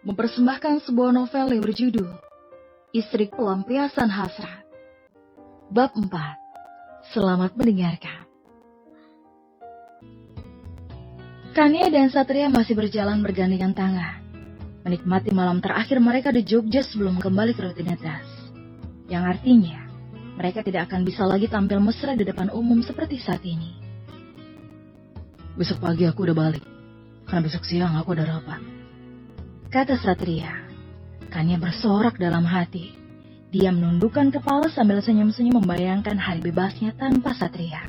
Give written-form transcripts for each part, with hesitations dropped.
mempersembahkan sebuah novel yang berjudul Istri Pelampiasan Hasrat. Bab 4. Selamat mendengarkan. Kania dan Satria masih berjalan bergandengan tangan, menikmati malam terakhir mereka di Jogja sebelum kembali ke rutinitas. Yang artinya, mereka tidak akan bisa lagi tampil mesra di depan umum seperti saat ini. Besok pagi aku udah balik, karena besok siang aku ada rapat, kata Satria. Kania bersorak dalam hati. Dia menundukkan kepala sambil senyum-senyum membayangkan hari bebasnya tanpa Satria.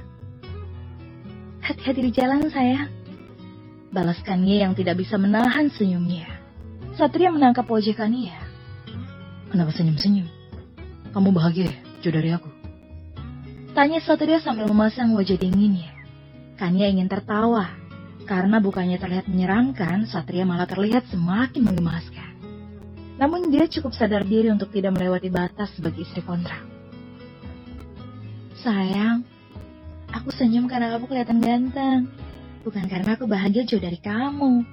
Hati-hati di jalan, sayang, balas Kania yang tidak bisa menahan senyumnya. Satria menangkap wajah Kania. Kenapa senyum-senyum? Kamu bahagia ya, jauh dari aku? Tanya Satria sambil memasang wajah dinginnya. Kania ingin tertawa, karena bukannya terlihat menyeramkan, Satria malah terlihat semakin menggemaskan. Namun dia cukup sadar diri untuk tidak melewati batas sebagai istri kontrak. Sayang, aku senyum karena kamu kelihatan ganteng, bukan karena aku bahagia jauh dari kamu.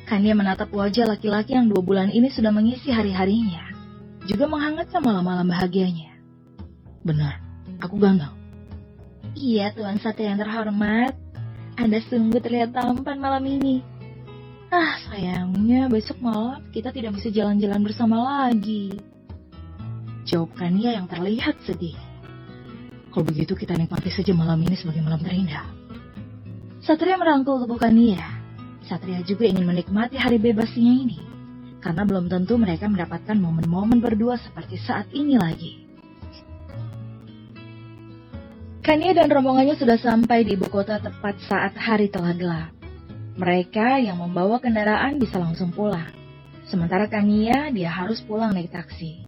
Kania menatap wajah laki-laki yang 2 bulan ini sudah mengisi hari-harinya, juga menghangatkan malam-malam bahagianya. Benar, aku ganteng. Iya, Tuan Satria yang terhormat. Anda sungguh terlihat tampan malam ini. Sayangnya besok malam kita tidak bisa jalan-jalan bersama lagi, jawab Kania yang terlihat sedih. Kalau begitu kita nikmati saja malam ini sebagai malam terindah. Satria merangkul tubuh Kania. Satria juga ingin menikmati hari bebasnya ini, karena belum tentu mereka mendapatkan momen-momen berdua seperti saat ini lagi. Kania dan rombongannya sudah sampai di ibu kota tepat saat hari telah gelap. Mereka yang membawa kendaraan bisa langsung pulang. Sementara Kania, dia harus pulang naik taksi.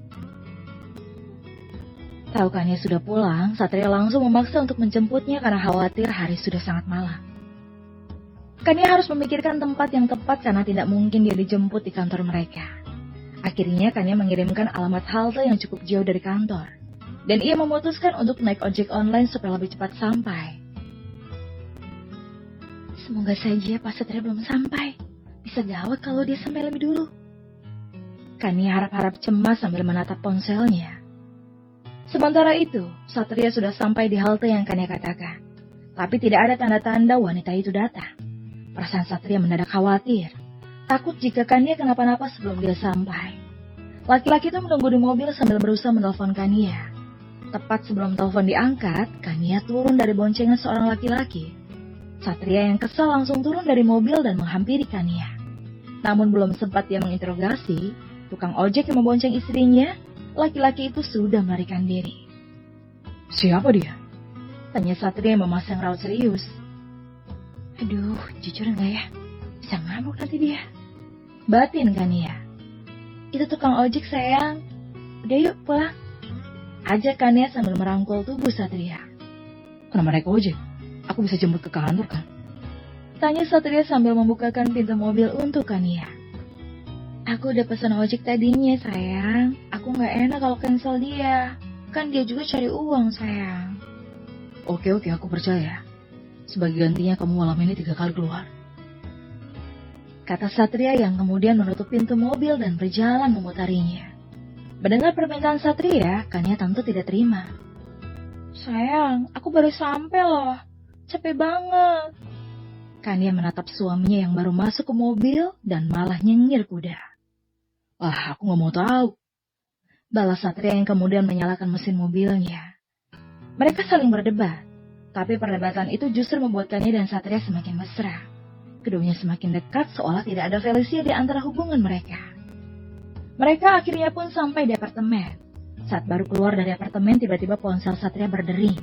Tahu Kania sudah pulang, Satria langsung memaksa untuk menjemputnya karena khawatir hari sudah sangat malam. Kania harus memikirkan tempat yang tepat karena tidak mungkin dia dijemput di kantor mereka. Akhirnya Kania mengirimkan alamat halte yang cukup jauh dari kantor. Dan ia memutuskan untuk naik ojek online supaya lebih cepat sampai. Semoga saja Pak Satria belum sampai. Bisa gawat kalau dia sampai lebih dulu. Kania harap-harap cemas sambil menatap ponselnya. Sementara itu, Satria sudah sampai di halte yang Kania katakan. Tapi tidak ada tanda-tanda wanita itu datang. Perasaan Satria mendadak khawatir. Takut jika Kania kenapa-napa sebelum dia sampai. Laki-laki itu menunggu di mobil sambil berusaha menelpon Kania. Tepat sebelum telepon diangkat, Kania turun dari boncengan seorang laki-laki. Satria yang kesal langsung turun dari mobil dan menghampiri Kania. Namun belum sempat dia menginterogasi, tukang ojek yang membonceng istrinya, laki-laki itu sudah melarikan diri. Siapa dia? Tanya Satria yang memasang raut serius. Aduh, jujur enggak ya? Bisa ngamuk nanti dia. Batin Kania. Itu tukang ojek, sayang. Udah yuk pulang. Ajak Kania sambil merangkul tubuh Satria. Kenapa naik ojek? Aku bisa jemput ke kantor kan? Tanya Satria sambil membukakan pintu mobil untuk Kania. Aku udah pesan ojek tadinya, sayang. Aku gak enak kalau cancel dia. Kan dia juga cari uang, sayang. Oke, aku percaya. Sebagai gantinya kamu malam ini 3 kali keluar, kata Satria yang kemudian menutup pintu mobil dan berjalan memutarinya. Mendengar permintaan Satria, Kania tentu tidak terima. Sayang, aku baru sampai loh. Capek banget. Kania menatap suaminya yang baru masuk ke mobil dan malah nyengir kuda. Aku gak mau tahu, balas Satria yang kemudian menyalakan mesin mobilnya. Mereka saling berdebat, tapi perdebatan itu justru membuat Kania dan Satria semakin mesra. Keduanya semakin dekat seolah tidak ada Felicia di antara hubungan mereka. Mereka akhirnya pun sampai di apartemen. Saat baru keluar dari apartemen, tiba-tiba ponsel Satria berdering.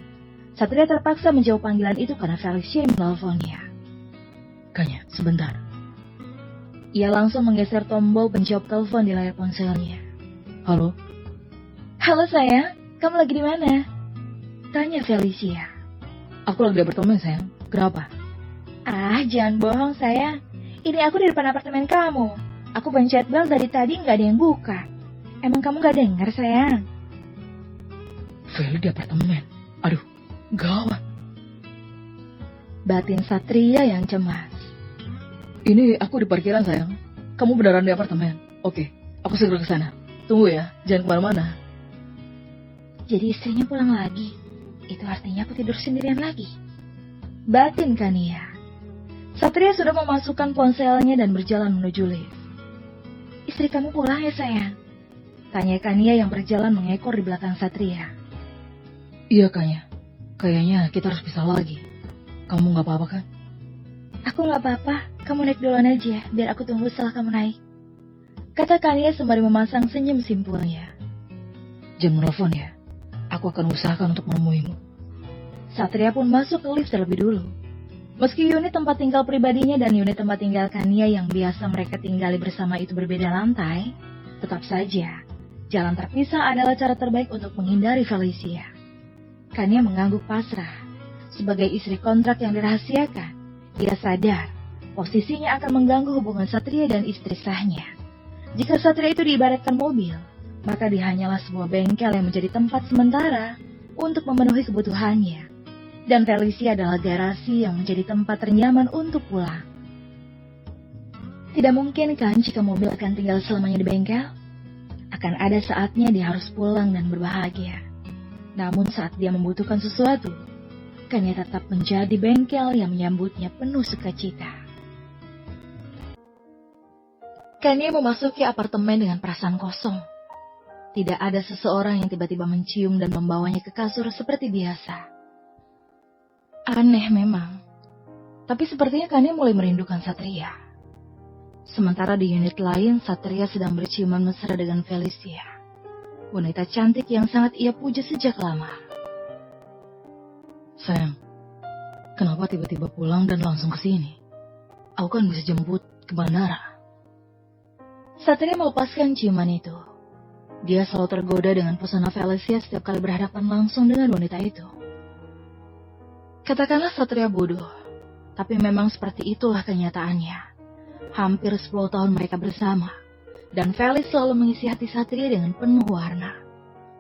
Satria terpaksa menjawab panggilan itu karena Felicia yang menelponnya. Kania, sebentar. Ia langsung menggeser tombol penjawab telepon di layar ponselnya. Halo? Halo sayang, kamu lagi di mana? Tanya Felicia. Aku lagi di apartemen, sayang. Kenapa? Jangan bohong sayang. Ini aku di depan apartemen kamu. Aku pencet bel dari tadi nggak ada yang buka. Emang kamu nggak dengar sayang? Feli di apartemen. Aduh, gawat. Batin Satria yang cemas. Ini aku di parkiran, sayang. kamu beneran di apartemen? Oke, aku segera ke sana. Tunggu ya, jangan kemana-mana. Jadi istrinya pulang lagi. Itu artinya aku tidur sendirian lagi. Batin Kania. Satria sudah memasukkan ponselnya dan berjalan menuju lift. Istri kamu pulang ya sayang? Tanya Kania yang berjalan mengekor di belakang Satria. Iya Kania, kayaknya kita harus pisah lagi. Kamu gak apa-apa kan? Aku gak apa-apa, kamu naik duluan aja, biar aku tunggu setelah kamu naik. Kata Kania sembari memasang senyum simpulnya. Jangan menelpon ya, aku akan usahakan untuk menemuimu. Satria pun masuk ke lift terlebih dulu. Meski unit tempat tinggal pribadinya dan unit tempat tinggal Kania yang biasa mereka tinggali bersama itu berbeda lantai, tetap saja, jalan terpisah adalah cara terbaik untuk menghindari Felicia. Kania mengangguk pasrah. Sebagai istri kontrak yang dirahasiakan, ia sadar posisinya akan mengganggu hubungan Satria dan istri sahnya. Jika Satria itu diibaratkan mobil, maka dia hanyalah sebuah bengkel yang menjadi tempat sementara untuk memenuhi kebutuhannya. Dan Felicia adalah garasi yang menjadi tempat ternyaman untuk pulang. Tidak mungkin kan jika mobil akan tinggal selamanya di bengkel? Akan ada saatnya dia harus pulang dan berbahagia. Namun saat dia membutuhkan sesuatu, Kania tetap menjadi bengkel yang menyambutnya penuh sukacita. Kania memasuki apartemen dengan perasaan kosong. Tidak ada seseorang yang tiba-tiba mencium dan membawanya ke kasur seperti biasa. Aneh memang, tapi sepertinya Kania mulai merindukan Satria. Sementara di unit lain, Satria sedang berciuman mesra dengan Felicia, wanita cantik yang sangat ia puja sejak lama. Sayang, kenapa tiba-tiba pulang dan langsung ke sini? Aku kan bisa jemput ke bandara. Satria melepaskan ciuman itu. Dia selalu tergoda dengan pesona Felicia setiap kali berhadapan langsung dengan wanita itu. Katakanlah Satria bodoh, tapi memang seperti itulah kenyataannya. Hampir 10 tahun mereka bersama, dan Felis selalu mengisi hati Satria dengan penuh warna.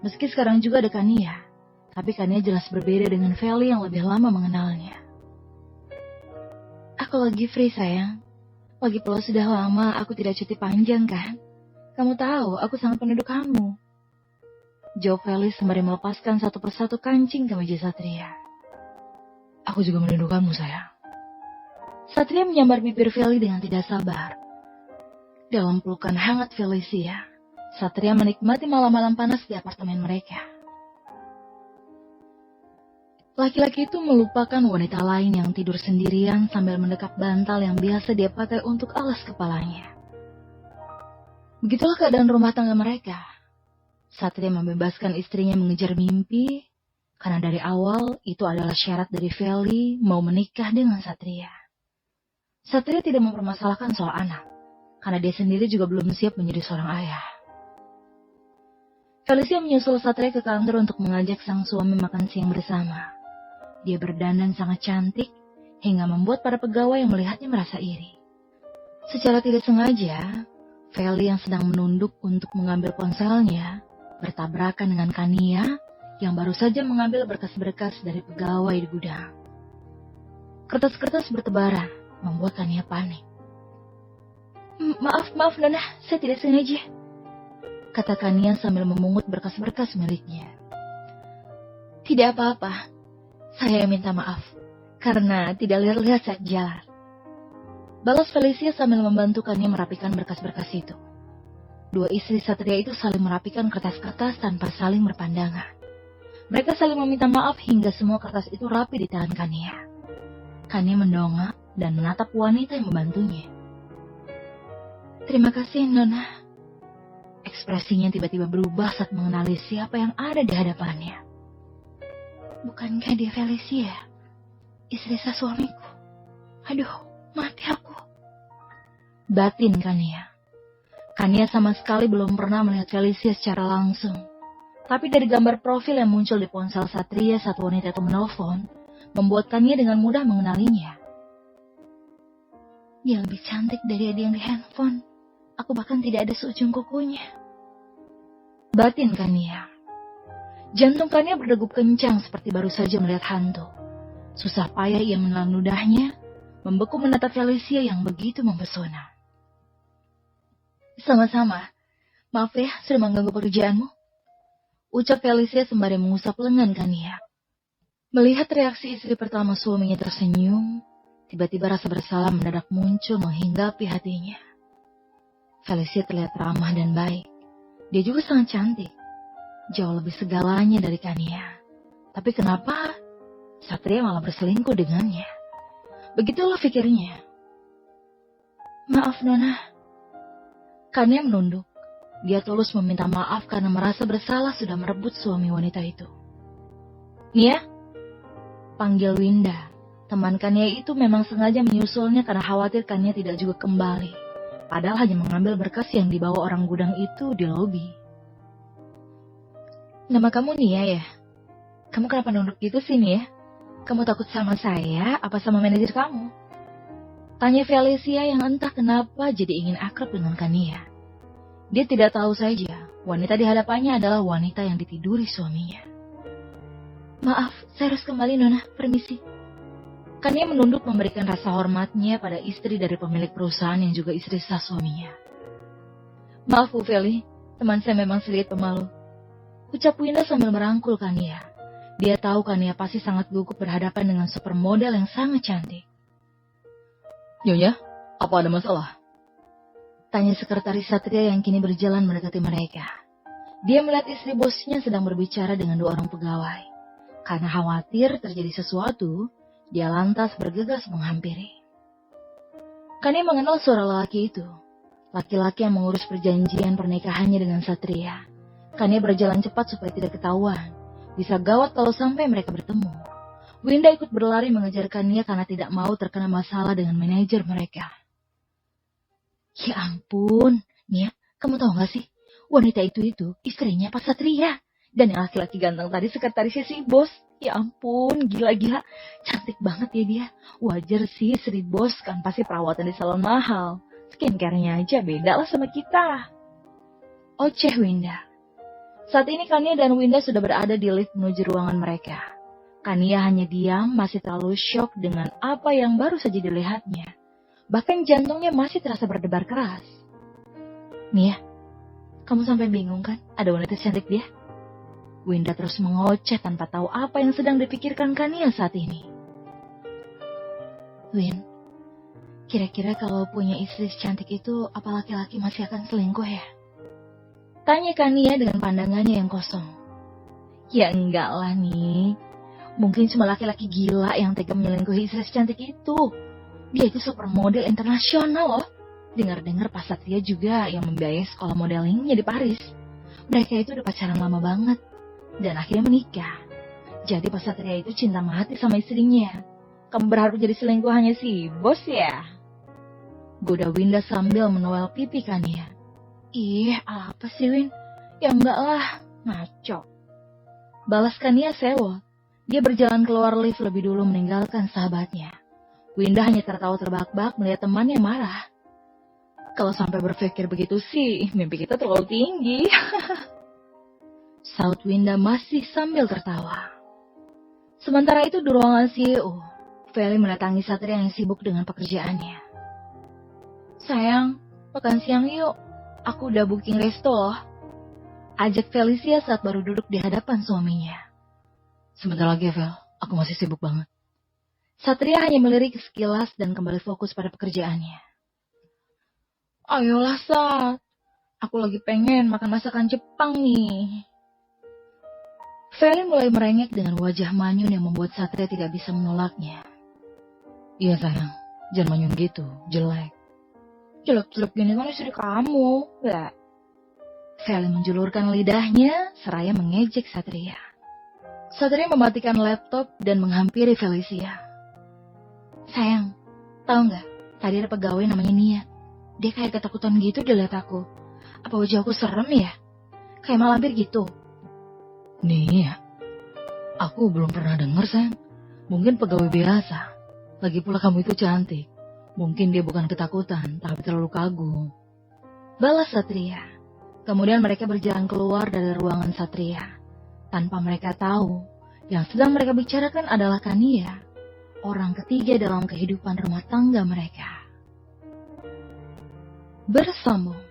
Meski sekarang juga ada Kania, tapi Kania jelas berbeda dengan Feli yang lebih lama mengenalnya. Aku lagi free sayang. Lagi pula sudah lama aku tidak cuti panjang kan? Kamu tahu aku sangat merindu kamu. Jawab Felis sembari melepaskan satu persatu kancing ke meja Satria. Aku juga merindukanmu sayang. Satria menyambar bibir Feli dengan tidak sabar. Dalam pelukan hangat Felicia, Satria menikmati malam-malam panas di apartemen mereka. Laki-laki itu melupakan wanita lain yang tidur sendirian sambil mendekap bantal yang biasa dia pakai untuk alas kepalanya. Begitulah keadaan rumah tangga mereka. Satria membebaskan istrinya mengejar mimpi, karena dari awal itu adalah syarat dari Feli mau menikah dengan Satria. Satria tidak mempermasalahkan soal anak, karena dia sendiri juga belum siap menjadi seorang ayah. Felicia menyusul Satria ke kantor untuk mengajak sang suami makan siang bersama. Dia berdandan sangat cantik, hingga membuat para pegawai yang melihatnya merasa iri. Secara tidak sengaja, Feli yang sedang menunduk untuk mengambil ponselnya, bertabrakan dengan Kania, yang baru saja mengambil berkas-berkas dari pegawai di gudang. Kertas-kertas bertebaran, membuat Kania panik. Maaf Nona, saya tidak sengaja, kata Kania sambil memungut berkas-berkas miliknya. Tidak apa-apa, saya minta maaf, karena tidak lihat-lihat saat jalan. Balas Felicia sambil membantu Kania merapikan berkas-berkas itu. Dua istri Satria itu saling merapikan kertas-kertas tanpa saling berpandangan. Mereka saling meminta maaf hingga semua kertas itu rapi di tangan Kania. Kania mendongak dan menatap wanita yang membantunya. Terima kasih, Nona. Ekspresinya tiba-tiba berubah saat mengenali siapa yang ada di hadapannya. Bukankah dia Felicia, istri sah suamiku? Aduh, mati aku. Batin Kania. Kania sama sekali belum pernah melihat Felicia secara langsung. Tapi dari gambar profil yang muncul di ponsel Satria saat wanita itu menelpon, membuat Kania dengan mudah mengenalinya. Dia lebih cantik dari yang di handphone. Aku bahkan tidak ada seujung kukunya. Batin Kania. Jantung Kania berdegup kencang seperti baru saja melihat hantu. Susah payah ia menelan ludahnya, membeku menatap Felicia yang begitu mempesona. Sama-sama. Maaf ya, sudah mengganggu pekerjaanmu. Ucap Felicia sembari mengusap lengan Kania. Melihat reaksi istri pertama suaminya tersenyum, tiba-tiba rasa bersalah mendadak muncul menghinggapi hatinya. Felicia terlihat ramah dan baik. Dia juga sangat cantik. Jauh lebih segalanya dari Kania. Tapi kenapa Satria malah berselingkuh dengannya? Begitulah pikirnya. Maaf Nona. Kania menunduk. Dia tulus meminta maaf karena merasa bersalah sudah merebut suami wanita itu. Nia, panggil Winda. Teman Kania itu memang sengaja menyusulnya karena khawatir Kania tidak juga kembali. Padahal hanya mengambil berkas yang dibawa orang gudang itu di lobi. Nama kamu Nia ya? Kamu kenapa nunduk gitu sih Nia? Kamu takut sama saya apa sama manajer kamu? Tanya Felicia yang entah kenapa jadi ingin akrab dengan Kania. Dia tidak tahu saja, wanita di hadapannya adalah wanita yang ditiduri suaminya. Maaf, saya harus kembali Nona, permisi. Kania menunduk memberikan rasa hormatnya pada istri dari pemilik perusahaan yang juga istri sah suaminya. Maaf Bu Feli, teman saya memang sedikit pemalu. Ucap Winda sambil merangkul Kania. Dia tahu Kania pasti sangat gugup berhadapan dengan supermodel yang sangat cantik. Nyonya, apa ada masalah? Tanya sekretaris Satria yang kini berjalan mendekati mereka. Dia melihat istri bosnya sedang berbicara dengan dua orang pegawai. Karena khawatir terjadi sesuatu, dia lantas bergegas menghampiri. Kania mengenal suara lelaki itu. Laki-laki yang mengurus perjanjian pernikahannya dengan Satria. Kania berjalan cepat supaya tidak ketahuan. Bisa gawat kalau sampai mereka bertemu. Winda ikut berlari mengejar Kania karena tidak mau terkena masalah dengan manajer mereka. Ya ampun, Nia, kamu tahu gak sih? Wanita itu istrinya Pak Satria. Dan yang laki-laki ganteng tadi sekretarisnya si bos. Ya ampun, gila-gila. Cantik banget ya dia. Wajar sih istri bos kan pasti perawatan di salon mahal. Skincare-nya aja beda lah sama kita. Oceh Winda. Saat ini Kania dan Winda sudah berada di lift menuju ruangan mereka. Kania hanya diam, masih terlalu syok dengan apa yang baru saja dilihatnya. Bahkan jantungnya masih terasa berdebar keras. Nia, kamu sampai bingung kan? Ada wanita cantik dia? Winda terus mengoceh tanpa tahu apa yang sedang dipikirkan Kania saat ini. Win, kira-kira kalau punya istri secantik itu, apa laki-laki masih akan selingkuh ya? Tanya Kania dengan pandangannya yang kosong. Ya enggak lah nih. Mungkin cuma laki-laki gila yang tega menyelingkuhi istri secantik itu. Dia itu supermodel internasional loh. Dengar-dengar Pak Satria juga yang membiayai sekolah modelingnya di Paris. Mereka itu udah pacaran lama banget. Dan akhirnya menikah. Jadi Pak Satria itu cinta mati sama istrinya. Kamu berharap jadi selingkuhannya si bos ya? Goda Winda sambil menoel pipi Kania. Ih, apa sih Win? Ya enggak lah, ngaco. Balas Kania sewot. Dia berjalan keluar lift lebih dulu meninggalkan sahabatnya. Winda hanya tertawa terbahak-bahak melihat temannya marah. Kalau sampai berpikir begitu sih, mimpi kita terlalu tinggi. Saut Winda masih sambil tertawa. Sementara itu di ruangan CEO, Feli mendatangi Satria yang sibuk dengan pekerjaannya. Sayang, makan siang yuk. Aku udah booking resto loh. Ajak Felicia saat baru duduk di hadapan suaminya. Sebentar lagi ya, Vel. Aku masih sibuk banget. Satria hanya melirik sekilas dan kembali fokus pada pekerjaannya. Ayolah, Sat. Aku lagi pengen makan masakan Jepang nih. Feli mulai merengek dengan wajah manyun yang membuat Satria tidak bisa menolaknya. Iya sayang, jangan manyun gitu, jelek. Jelek-jelek gini kan istri kamu, ya. Feli menjulurkan lidahnya seraya mengejek Satria. Satria mematikan laptop dan menghampiri Felicia. Sayang, tahu nggak? Tadi ada pegawai namanya Nia. Dia kayak ketakutan gitu dilihat aku. Apa wajah aku serem ya? Kayak malampir gitu. Nia? Aku belum pernah dengar, sayang. Mungkin pegawai biasa. Lagi pula kamu itu cantik. Mungkin dia bukan ketakutan, tapi terlalu kagum. Balas Satria. Kemudian mereka berjalan keluar dari ruangan Satria. Tanpa mereka tahu, yang sedang mereka bicarakan adalah Kania, orang ketiga dalam kehidupan rumah tangga mereka. Bersambung.